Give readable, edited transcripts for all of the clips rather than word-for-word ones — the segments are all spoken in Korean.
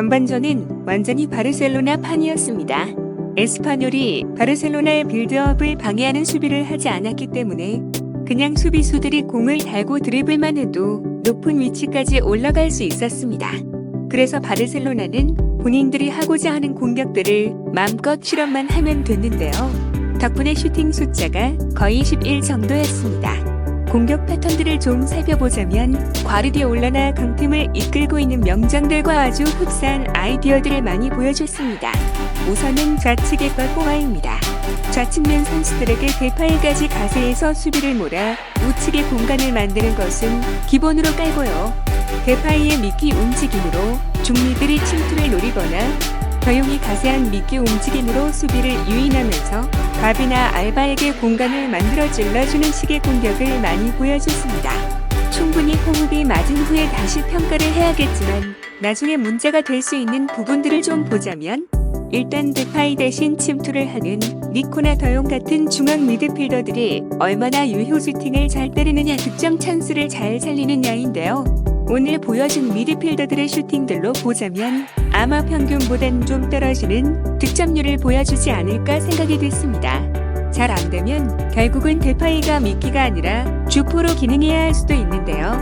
전반전은 완전히 바르셀로나 판이었습니다. 에스파뇰이 바르셀로나의 빌드업을 방해하는 수비를 하지 않았기 때문에 그냥 수비수들이 공을 달고 드리블만 해도 높은 위치까지 올라갈 수 있었습니다. 그래서 바르셀로나는 본인들이 하고자 하는 공격들을 마음껏 실험만 하면 됐는데요. 덕분에 슈팅 숫자가 거의 11 정도였습니다. 공격 패턴들을 좀 살펴보자면 과르디올라나 강팀을 이끌고 있는 명장들과 아주 흡사한 아이디어들을 많이 보여줬습니다. 우선은 좌측의 파포와입니다. 좌측면 선수들에게 데파이까지 가세해서 수비를 몰아 우측의 공간을 만드는 것은 기본으로 깔고요. 데파이의 미끼 움직임으로 중미들이 침투를 노리거나 더용이 가세한 미끼 움직임으로 수비를 유인하면서 가비나 알바에게 공간을 만들어 찔러주는 식의 공격을 많이 보여줬습니다. 충분히 호흡이 맞은 후에 다시 평가를 해야겠지만 나중에 문제가 될 수 있는 부분들을 좀 보자면 일단 데파이 대신 침투를 하는 니코나 더용 같은 중앙 미드필더들이 얼마나 유효 슈팅을 잘 때리느냐 득점 찬스를 잘 살리느냐인데요. 오늘 보여준 미드필더들의 슈팅들로 보자면 아마 평균보단 좀 떨어지는 득점률을 보여주지 않을까 생각이 됐습니다. 잘 안되면 결국은 데파이가 미끼가 아니라 주포로 기능해야 할 수도 있는데요.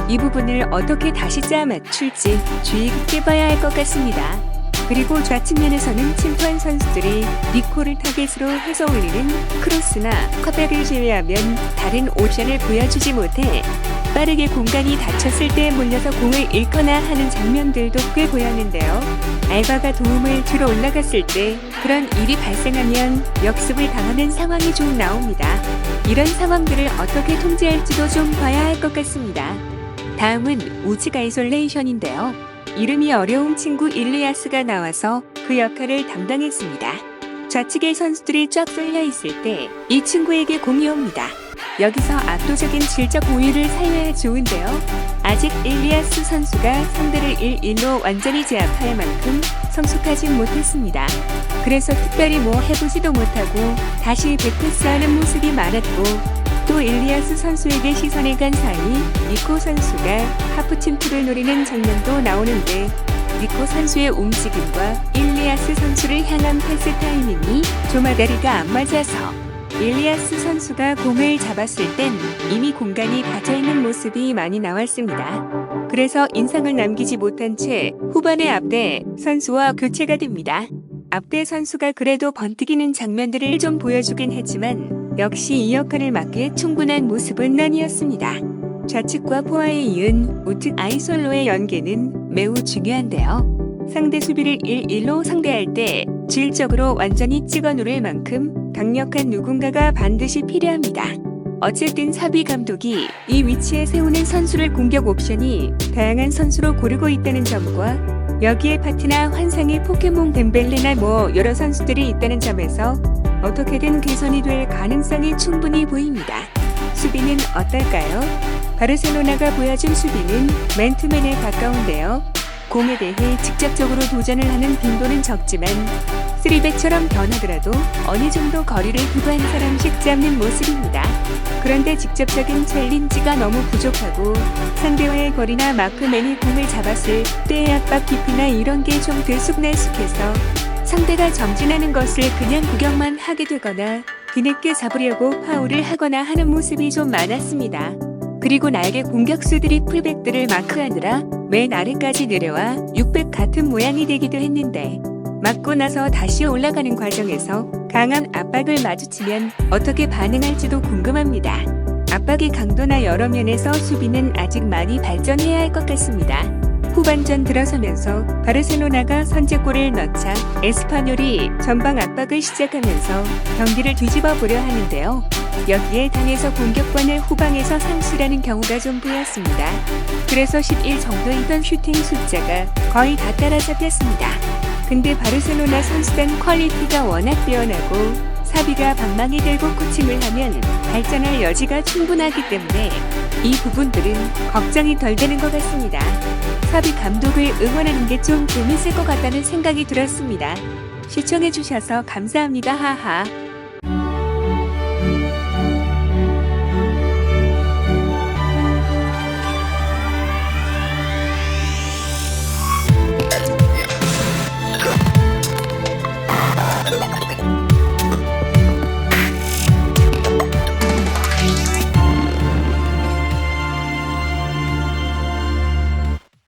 이 부분을 어떻게 다시 짜아 맞출지 주의 깊게 봐야 할 것 같습니다. 그리고 좌측면에서는 침투한 선수들이 니코를 타겟으로 해서 올리는 크로스나 컵백을 제외하면 다른 옵션을 보여주지 못해 빠르게 공간이 닫혔을 때 몰려서 공을 잃거나 하는 장면들도 꽤 보였는데요. 알바가 도움을 주러 올라갔을 때 그런 일이 발생하면 역습을 당하는 상황이 좀 나옵니다. 이런 상황들을 어떻게 통제할지도 좀 봐야 할 것 같습니다. 다음은 우측 아이솔레이션인데요. 이름이 어려운 친구 일리아스가 나와서 그 역할을 담당했습니다. 좌측의 선수들이 쫙 쏠려 있을 때 이 친구에게 공이 옵니다. 여기서 압도적인 질적 우위를 살려야 좋은데요. 아직 일리아스 선수가 상대를 1-1로 완전히 제압할 만큼 성숙하진 못했습니다. 그래서 특별히 뭐 해보지도 못하고 다시 백패스하는 모습이 많았고 또 일리아스 선수에게 시선을 간 사이 니코 선수가 하프 침투를 노리는 장면도 나오는데 니코 선수의 움직임과 일리아스 선수를 향한 패스 타이밍이 조마다리가 안 맞아서 일리아스 선수가 공을 잡았을 땐 이미 공간이 닫혀있는 모습이 많이 나왔습니다. 그래서 인상을 남기지 못한 채 후반에 앞대 선수와 교체가 됩니다. 앞대 선수가 그래도 번뜩이는 장면들을 좀 보여주긴 했지만 역시 이 역할을 맡기에 충분한 모습은 아니었습니다. 좌측과 포화에 이은 우측 아이솔로의 연계는 매우 중요한데요. 상대 수비를 1-1로 상대할 때 질적으로 완전히 찍어 누를 만큼 강력한 누군가가 반드시 필요합니다. 어쨌든 사비 감독이 이 위치에 세우는 선수를 공격 옵션이 다양한 선수로 고르고 있다는 점과 여기에 파티나 환상의 포켓몬 덴벨레나 뭐 여러 선수들이 있다는 점에서 어떻게든 개선이 될 가능성이 충분히 보입니다. 수비는 어떨까요? 바르셀로나가 보여준 수비는 맨투맨에 가까운데요. 공에 대해 직접적으로 도전을 하는 빈도는 적지만 3백처럼 변하더라도 어느 정도 거리를 두고 한 사람씩 잡는 모습입니다. 그런데 직접적인 챌린지가 너무 부족하고 상대와의 거리나 마크맨이 공을 잡았을 때의 압박 깊이나 이런 게 좀 들쑥날쑥해서 상대가 전진하는 것을 그냥 구경만 하게 되거나 뒤늦게 잡으려고 파울을 하거나 하는 모습이 좀 많았습니다. 그리고 날개 공격수들이 풀백들을 마크하느라 맨 아래까지 내려와 6백 같은 모양이 되기도 했는데 맞고 나서 다시 올라가는 과정에서 강한 압박을 마주치면 어떻게 반응할지도 궁금합니다. 압박의 강도나 여러 면에서 수비는 아직 많이 발전해야 할 것 같습니다. 후반전 들어서면서 바르셀로나가 선제골을 넣자 에스파뇰이 전방 압박을 시작하면서 경기를 뒤집어 보려 하는데요. 여기에 당해서 공격권을 후방에서 상실하는 경우가 좀 보였습니다. 그래서 11 정도이던 슈팅 숫자가 거의 다 따라잡혔습니다. 근데 바르셀로나 선수단 퀄리티가 워낙 뛰어나고 사비가 방망이 들고 코칭을 하면 발전할 여지가 충분하기 때문에 이 부분들은 걱정이 덜 되는 것 같습니다. 사비 감독을 응원하는 게 좀 재밌을 것 같다는 생각이 들었습니다. 시청해주셔서 감사합니다. 하하.